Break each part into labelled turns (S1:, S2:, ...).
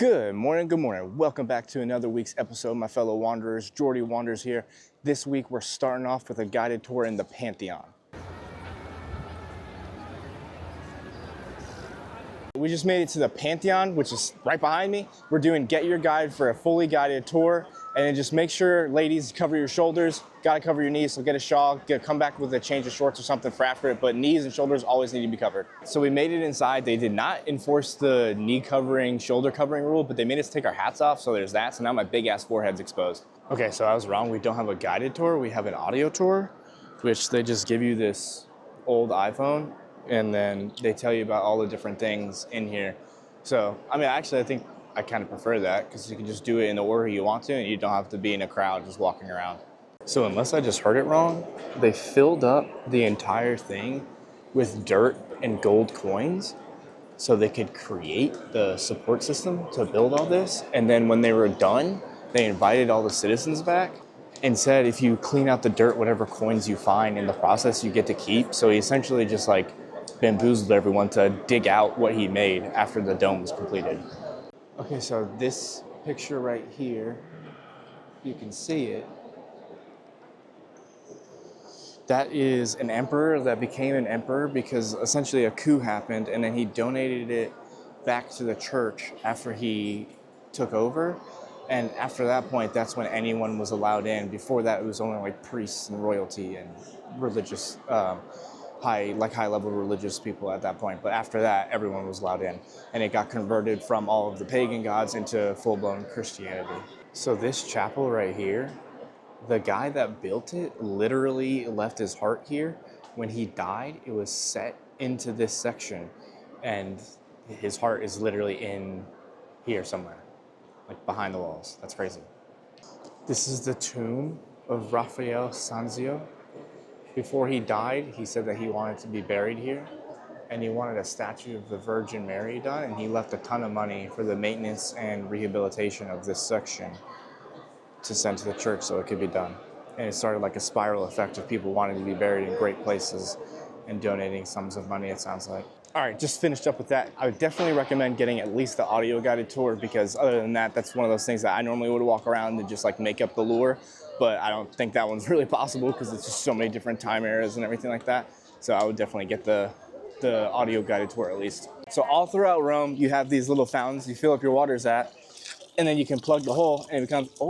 S1: Good morning, good morning. Welcome back to another week's episode, my fellow wanderers. Jordy wanders here. This week we're starting off with a guided tour in the Pantheon. We just made it to the Pantheon, which is right behind me. We're doing Get Your Guide for a fully guided tour. And then just make sure, ladies, cover your shoulders. Gotta cover your knees, so get a shawl. Come back with a change of shorts or something for after it, but knees and shoulders always need to be covered. So we made it inside. They did not enforce the knee covering, shoulder covering rule, but they made us take our hats off, so there's that. So now my big ass forehead's exposed. Okay, so I was wrong. We don't have a guided tour. We have an audio tour, which they just give you this old iPhone, and then they tell you about all the different things in here. So, I mean, actually, I think I kind of prefer that because you can just do it in the order you want to and you don't have to be in a crowd just walking around. So unless I just heard it wrong, they filled up the entire thing with dirt and gold coins so they could create the support system to build all this. And then when they were done, they invited all the citizens back and said, if you clean out the dirt, whatever coins you find in the process, you get to keep. So he essentially just like bamboozled everyone to dig out what he made after the dome was completed. Okay, so this picture right here, you can see it. That is an emperor that became an emperor because essentially a coup happened and then he donated it back to the church after he took over. And after that point, that's when anyone was allowed in. Before that, it was only like priests and royalty and religious, high-level religious people at that point. But after that, everyone was allowed in. And it got converted from all of the pagan gods into full-blown Christianity. So this chapel right here, the guy that built it literally left his heart here. When he died, it was set into this section. And his heart is literally in here somewhere, like behind the walls. That's crazy. This is the tomb of Raphael Sanzio. Before he died, he said that he wanted to be buried here and he wanted a statue of the Virgin Mary done, and he left a ton of money for the maintenance and rehabilitation of this section to send to the church so it could be done. And it started like a spiral effect of people wanting to be buried in great places and donating sums of money, it sounds like. All right, just finished up with that. I would definitely recommend getting at least the audio guided tour because other than that, that's one of those things that I normally would walk around and just like make up the lure. But I don't think that one's really possible because it's just so many different time eras and everything like that. So I would definitely get the audio guided tour at least. So all throughout Rome, you have these little fountains you fill up your waters at, and then you can plug the hole and it becomes a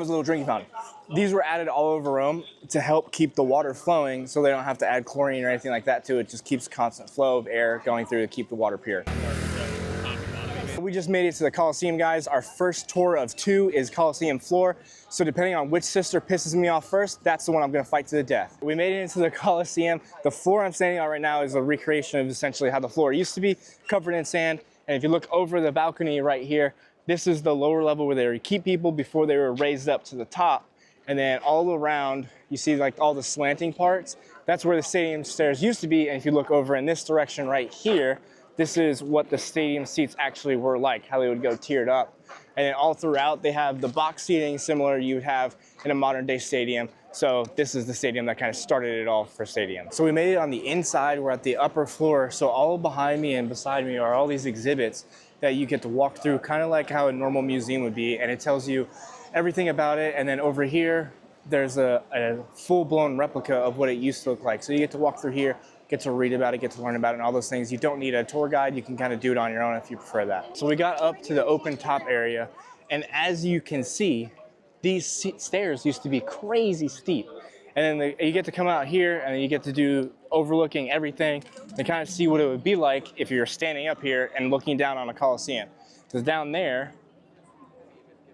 S1: little drinking fountain. These were added all over Rome to help keep the water flowing so they don't have to add chlorine or anything like that to it. It just keeps constant flow of air going through to keep the water pure. We just made it to the Colosseum, guys. Our first tour of 2 is Colosseum floor. So depending on which sister pisses me off first, that's the one I'm gonna fight to the death. We made it into the Colosseum. The floor I'm standing on right now is a recreation of essentially how the floor used to be, covered in sand. And if you look over the balcony right here, this is the lower level where they would keep people before they were raised up to the top. And then all around, you see like all the slanting parts. That's where the stadium stairs used to be. And if you look over in this direction right here, this is what the stadium seats actually were like, how they would go tiered up. And then all throughout, they have the box seating similar you would have in a modern day stadium. So this is the stadium that kind of started it all for stadium. So we made it on the inside. We're at the upper floor. So all behind me and beside me are all these exhibits that you get to walk through, kind of like how a normal museum would be. And it tells you everything about it. And then over here, there's a full-blown replica of what it used to look like. So you get to walk through here, get to read about it, get to learn about it, and all those things. You don't need a tour guide. You can kind of do it on your own if you prefer that. So we got up to the open top area. And as you can see, these stairs used to be crazy steep. And then you get to come out here and you get to do overlooking everything and kind of see what it would be like if you're standing up here and looking down on a Colosseum. Because down there,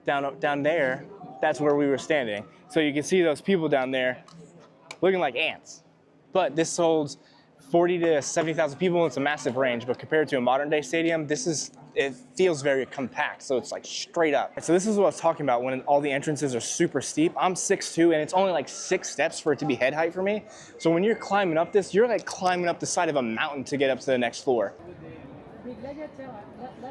S1: that's where we were standing. So you can see those people down there looking like ants. But this holds 40 to 70,000 people. It's a massive range, but compared to a modern day stadium, it feels very compact. So it's like straight up. So this is what I was talking about when all the entrances are super steep. I'm 6'2", and it's only like 6 steps for it to be head height for me. So when you're climbing up this, you're like climbing up the side of a mountain to get up to the next floor.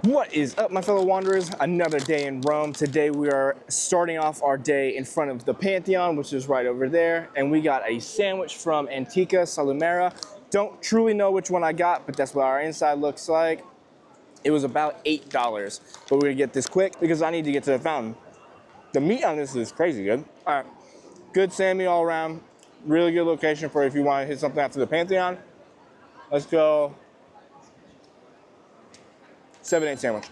S1: What is up, my fellow wanderers? Another day in Rome. Today we are starting off our day in front of the Pantheon, which is right over there. And we got a sandwich from Antica Salumera. Don't truly know which one I got, but that's what our inside looks like. It was about $8, but we're gonna get this quick because I need to get to the fountain. The meat on this is crazy good. All right, good Sammy all around. Really good location for if you want to hit something after the Pantheon. Let's go 7-8 sandwich.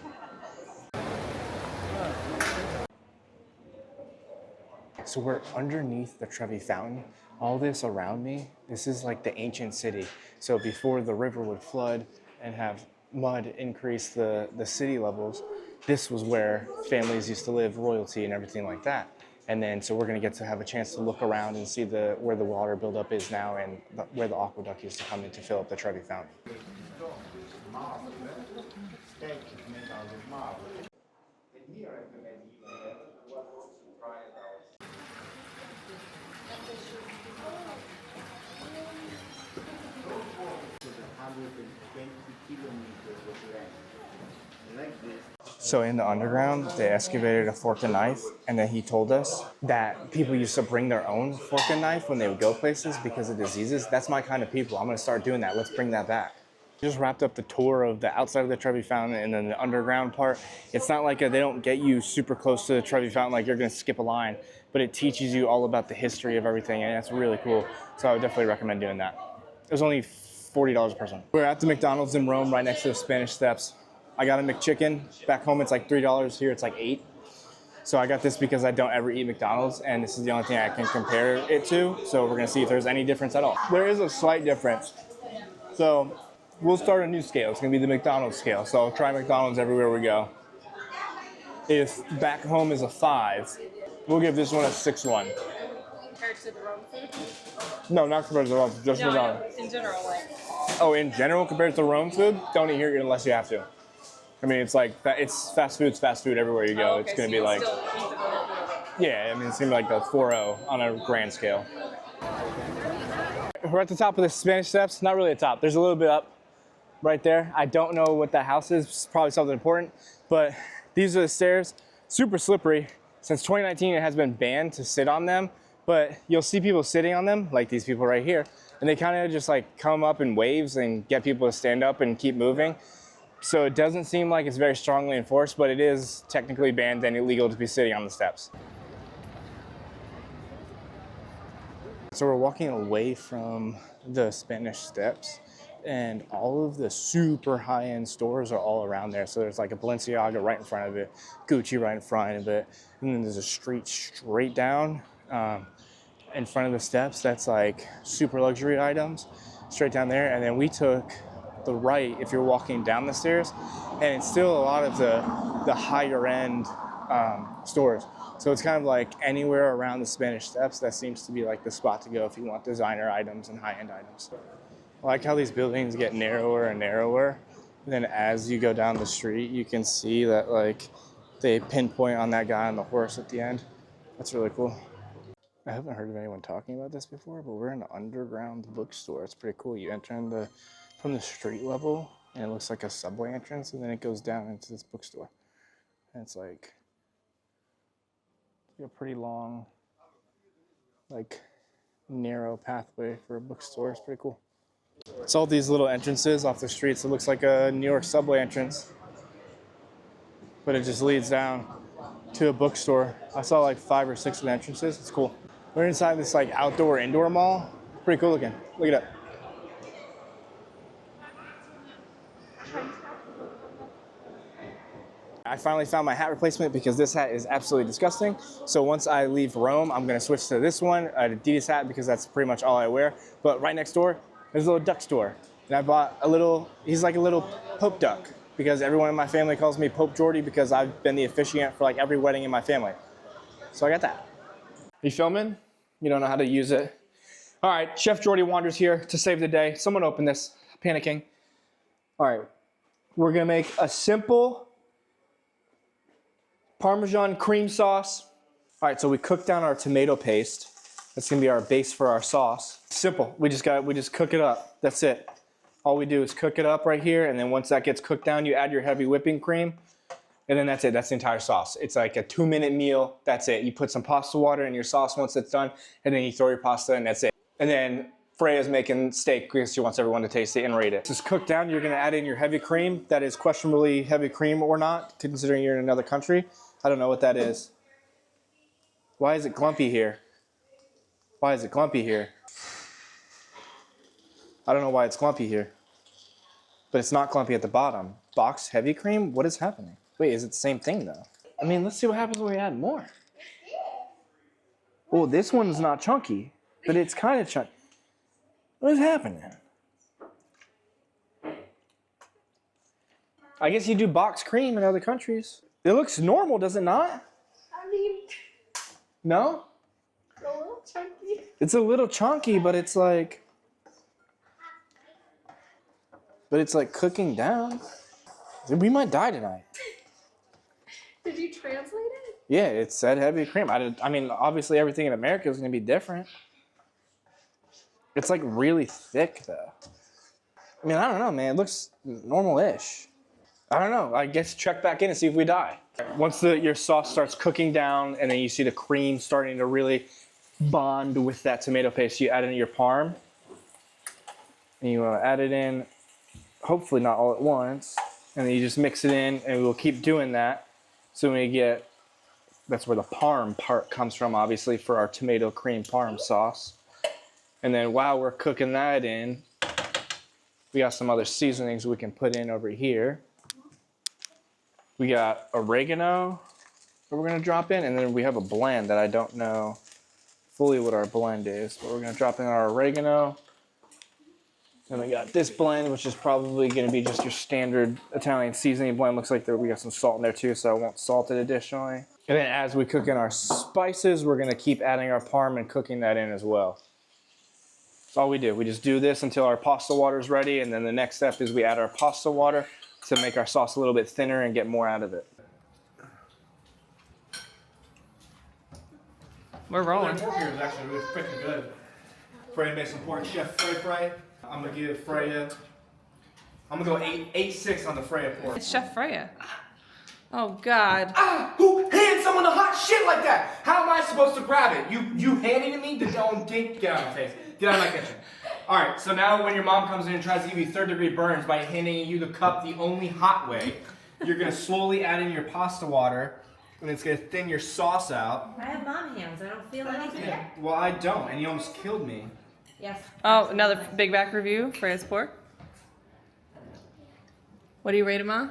S1: So we're underneath the Trevi Fountain. All this around me, this is like the ancient city. So before the river would flood and have mud increase the city levels, this was where families used to live, royalty and everything like that. And then, so we're gonna get to have a chance to look around and see where the water buildup is now and where the aqueduct used to come in to fill up the Trevi Fountain. So in the underground, they excavated a fork and knife, and then he told us that people used to bring their own fork and knife when they would go places because of diseases. That's my kind of people. I'm gonna start doing that. Let's bring that back. Just wrapped up the tour of the outside of the Trevi Fountain and then the underground part. It's not like they don't get you super close to the Trevi Fountain like you're gonna skip a line, but it teaches you all about the history of everything, and that's really cool. So I would definitely recommend doing that. It was only $40 a person. We're at the McDonald's in Rome, right next to the Spanish Steps. I got a McChicken. Back home, it's like $3. Here, it's like $8. So I got this because I don't ever eat McDonald's, and this is the only thing I can compare it to. So we're gonna see if there's any difference at all. There is a slight difference. So we'll start a new scale. It's gonna be the McDonald's scale. So I'll try McDonald's everywhere we go. If back home is a 5, we'll give this one a 6-1.
S2: Compared to the Rome food?
S1: No, not compared to the Rome food, just McDonald's.
S2: In general, like.
S1: Oh, in general, compared to the Rome food, don't eat here unless you have to. I mean, it's like, it's fast food everywhere you go.
S2: Oh, okay.
S1: It's going to
S2: So
S1: be like,
S2: still eat the Rome food.
S1: yeah, I mean, it's going to be like a 4-0 on a grand scale. We're at the top of the Spanish Steps. Not really at the top. There's a little bit up right there. I don't know what that house is. It's probably something important. But these are the stairs. Super slippery. Since 2019, it has been banned to sit on them. But you'll see people sitting on them, like these people right here. And they kind of just like come up in waves and get people to stand up and keep moving. So it doesn't seem like it's very strongly enforced, but it is technically banned and illegal to be sitting on the steps. So we're walking away from the Spanish Steps, and all of the super high-end stores are all around there. So there's like a Balenciaga right in front of it, Gucci right in front of it, and then there's a street straight down in front of the steps that's like super luxury items straight down there. And then we took the right if you're walking down the stairs, and it's still a lot of the higher end stores. So it's kind of like anywhere around the Spanish Steps, that seems to be like the spot to go if you want designer items and high-end items. I like how these buildings get narrower and narrower, and then as you go down the street, you can see that like they pinpoint on that guy on the horse at the end. That's really cool. I haven't heard of anyone talking about this before, but we're in an underground bookstore. It's pretty cool. You enter from the street level, and it looks like a subway entrance, and then it goes down into this bookstore. And it's like a pretty long, like narrow pathway for a bookstore. It's pretty cool. It's all these little entrances off the streets. It looks like a New York subway entrance, but it just leads down to a bookstore. I saw like 5 or 6 of the entrances. It's cool. We're inside this like outdoor indoor mall. Pretty cool looking. Look at that. I finally found my hat replacement because this hat is absolutely disgusting. So once I leave Rome, I'm gonna switch to this one, an Adidas hat, because that's pretty much all I wear. But right next door, there's a little duck store. And I bought a little, he's like a little Pope duck, because everyone in my family calls me Pope Jordy because I've been the officiant for like every wedding in my family. So I got that. You filming? You don't know how to use it. All right, Chef Jordy wanders here to save the day. Someone open this, panicking. All right, we're gonna make a simple Parmesan cream sauce. All right, so we cooked down our tomato paste. That's gonna be our base for our sauce. Simple, we just cook it up, that's it. All we do is cook it up right here, and then once that gets cooked down, you add your heavy whipping cream, and then that's it, that's the entire sauce. It's like a 2-minute meal, that's it. You put some pasta water in your sauce once it's done, and then you throw your pasta, and that's it. And then Freya's making steak because she wants everyone to taste it and rate it. This is cooked down. You're gonna add in your heavy cream. That is questionably heavy cream or not, considering you're in another country. I don't know what that is. Why is it glumpy here? Why is it glumpy here? I don't know why it's glumpy here. But it's not glumpy at the bottom. Box heavy cream? What is happening? Wait, is it the same thing though? I mean, let's see what happens when we add more. Well, this one's not chunky, but it's kind of chunky. What is happening? I guess you do box cream in other countries. It looks normal, does it not?
S2: I mean,
S1: No?
S2: a little chunky.
S1: It's a little chunky, but it's like cooking down. We might die tonight.
S2: Did you translate it?
S1: Yeah, it said heavy cream. I mean, obviously everything in America is going to be different. It's like really thick though. I mean, I don't know, man. It looks normal-ish. I don't know. I guess check back in and see if we die. Once your sauce starts cooking down and then you see the cream starting to really bond with that tomato paste, you add in your parm. And you add it in, hopefully not all at once. And then you just mix it in and we'll keep doing that. So when we get, that's where the parm part comes from, obviously, for our tomato cream parm sauce. And then while we're cooking that in, we got some other seasonings we can put in over here. We got oregano that we're gonna drop in, and then we have a blend that I don't know fully what our blend is, but we're gonna drop in our oregano. And we got this blend, which is probably gonna be just your standard Italian seasoning blend. Looks like we got some salt in there too, so I won't salt it additionally. And then as we cook in our spices, we're gonna keep adding our parm and cooking that in as well. That's all we do. We just do this until our pasta water is ready, and then the next step is we add our pasta water to make our sauce a little bit thinner and get more out of it.
S3: We're rolling.
S1: The pork here is actually really freaking good. Freya made some pork chef fry. I'm gonna give Freya, I'm gonna go 8.6 on the Freya pork.
S3: It's Chef Freya. Oh God.
S4: Ah! Who hands someone a hot shit like that? How am I supposed to grab it? You handing it me? Get out of my face. Get out of my kitchen. All right, so now when your mom comes in and tries to give you third-degree burns by handing you the cup the only hot way, you're gonna slowly add in your pasta water, and it's gonna thin your sauce out.
S5: I have mom hands. I don't feel anything.
S4: Well, I don't, and you almost killed me.
S5: Yes.
S3: Oh, another big back review. Freya's pork. What do you rate it, Ma?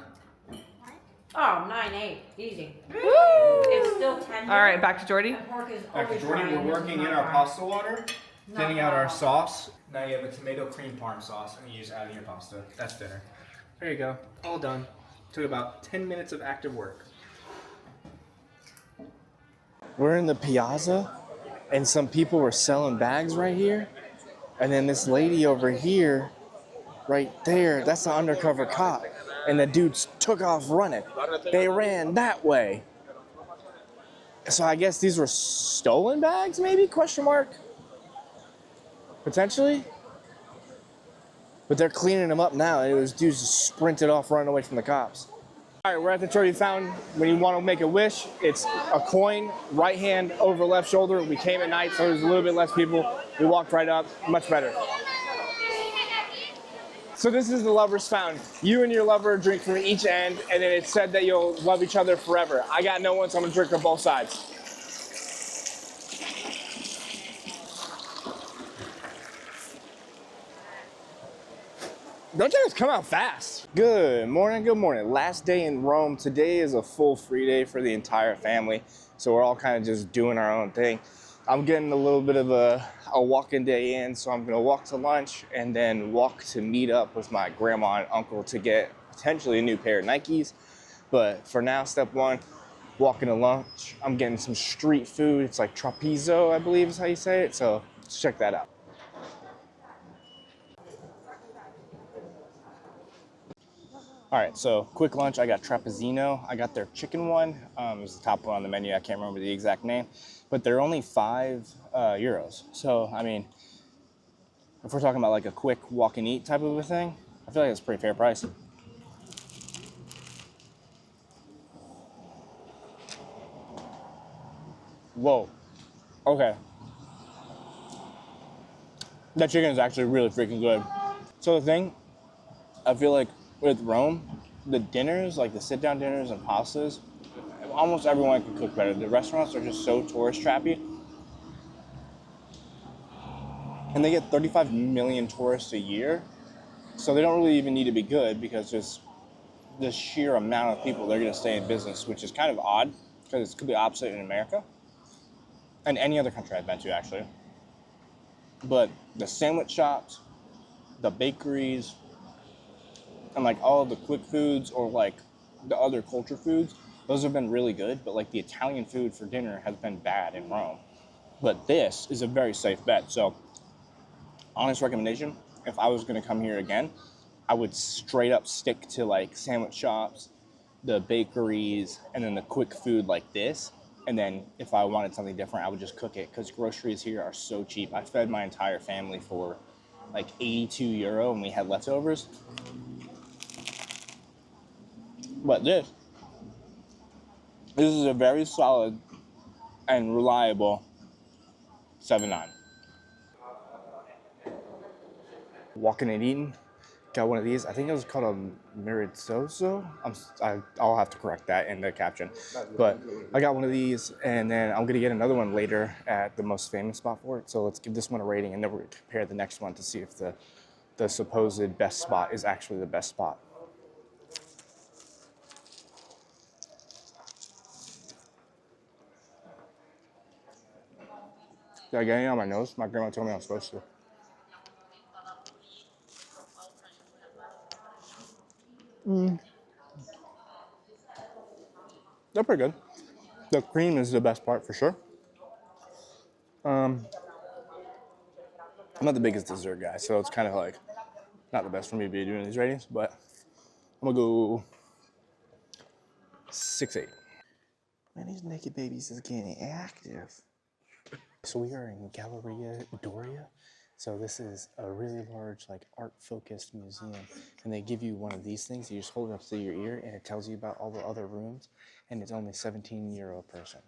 S5: Oh, 9-8. Easy.
S3: Woo!
S5: It's still tender.
S3: All right, back to Jordy.
S5: The pork is
S4: After
S5: always
S4: Jordy,
S5: dry,
S4: we're
S5: and this
S4: working
S5: is
S4: in
S5: not
S4: our
S5: dry.
S4: pasta water,
S5: Not
S4: thinning out our
S5: dry.
S4: sauce. Now you have a tomato cream parm sauce, and you just add in your pasta. That's dinner. There you go. All done. Took about 10 minutes of active work.
S1: We're in the piazza, and some people were selling bags right here. And then this lady over here, right there, that's the undercover cop. And the dudes took off running. They ran that way. So I guess these were stolen bags, maybe? Question mark? Potentially? But they're cleaning them up now, and those dudes just sprinted off running away from the cops. All right, we're at the Trevi Fountain. When you want to make a wish, it's a coin, right hand over left shoulder. We came at night, so there's a little bit less people. We walked right up, much better. So this is the Lover's Fountain. You and your lover drink from each end, and then it's said that you'll love each other forever. I got no one, so I'm gonna drink from both sides. Don't you guys come out fast? Good morning, good morning. Last day in Rome. Today is a full free day for the entire family. So we're all kind of just doing our own thing. I'm getting a little bit of a walking day in, so I'm gonna walk to lunch and then walk to meet up with my grandma and uncle to get potentially a new pair of Nikes. But for now, step one, walking to lunch. I'm getting some street food. It's like trapezzo, I believe is how you say it. So let's check that out. All right, so quick lunch. I got trapezzino. I got their chicken one. It was the top one on the menu. I can't remember the exact name, but they're only €5. So, I mean, if we're talking about like a quick walk and eat type of a thing, I feel like it's a pretty fair price. Whoa. Okay. That chicken is actually really freaking good. So the thing, I feel like with Rome, the dinners, like the sit-down dinners and pastas, almost everyone can cook better. The restaurants are just so tourist trappy. And they get 35 million tourists a year. So they don't really even need to be good because just the sheer amount of people they're going to stay in business, which is kind of odd because it could be opposite in America and any other country I've been to, actually. But the sandwich shops, the bakeries, and like all of the quick foods or like the other culture foods, those have been really good. But like the Italian food for dinner has been bad in Rome. But this is a very safe bet. So honest recommendation, if I was going to come here again, I would straight up stick to like sandwich shops, the bakeries, and then the quick food like this. And then if I wanted something different, I would just cook it because groceries here are so cheap. I fed my entire family for like 82 euro and we had leftovers. But this is a very solid and reliable 7-9. Walking and eating. Got one of these. I think it was called a Mirizzoso. I'll have to correct that in the caption. But I got one of these, and then I'm gonna get another one later at the most famous spot for it. So let's give this one a rating, and then we're gonna compare the next one to see if the supposed best spot is actually the best spot. Did I get any on my nose? My grandma told me I'm supposed to. They're pretty good. The cream is the best part for sure. I'm not the biggest dessert guy, so it's kind of like not the best for me to be doing these ratings, but I'm gonna go 6-8. Man, these naked babies is getting active. So we are in Galleria Doria. So this is a really large, like, art-focused museum, and they give you one of these things. You just hold it up to your ear, and it tells you about all the other rooms, and it's only 17 euro a person.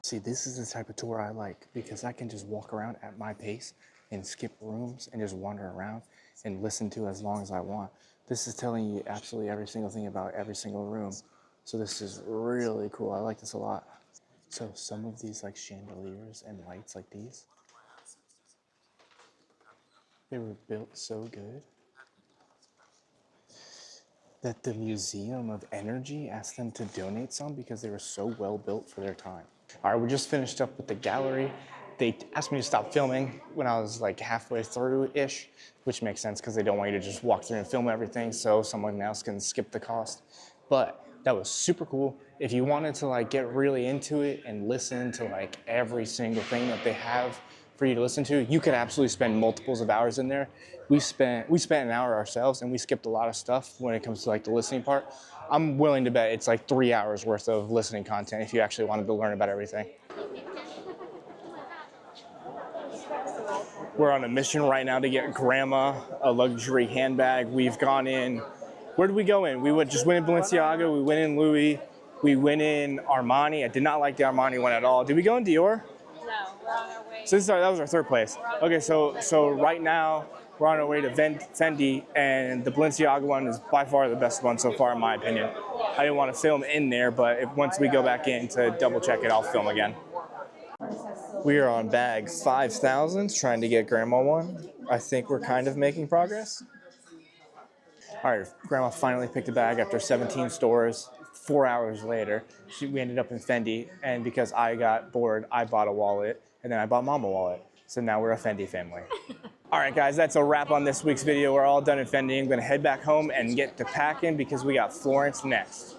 S1: See, this is the type of tour I like because I can just walk around at my pace and skip rooms and just wander around and listen to as long as I want. This is telling you absolutely every single thing about every single room. So this is really cool. I like this a lot. So some of these like chandeliers and lights like these, they were built so good that the Museum of Energy asked them to donate some because they were so well built for their time. All right, we just finished up with the gallery. They asked me to stop filming when I was like halfway through-ish, which makes sense because they don't want you to just walk through and film everything so someone else can skip the cost. But that was super cool. If you wanted to like get really into it and listen to like every single thing that they have for you to listen to, you could absolutely spend multiples of hours in there. We spent an hour ourselves and we skipped a lot of stuff when it comes to like the listening part. I'm willing to bet it's like 3 hours worth of listening content if you actually wanted to learn about everything. We're on a mission right now to get Grandma a luxury handbag. We've gone in, where did we go in? We just went in Balenciaga, we went in Louis, we went in Armani. I did not like the Armani one at all. Did we go in Dior?
S5: No, we're on our way.
S1: So that was our third place. Okay, so right now we're on our way to Fendi, and the Balenciaga one is by far the best one so far in my opinion. I didn't want to film in there, but once we go back in to double check it, I'll film again. We are on bag 5,000, trying to get Grandma one. I think we're kind of making progress. All right, Grandma finally picked a bag after 17 stores. 4 hours later, we ended up in Fendi, and because I got bored, I bought a wallet, and then I bought Mom a wallet. So now we're a Fendi family. All right, guys, that's a wrap on this week's video. We're all done in Fendi. I'm gonna head back home and get to packing because we got Florence next.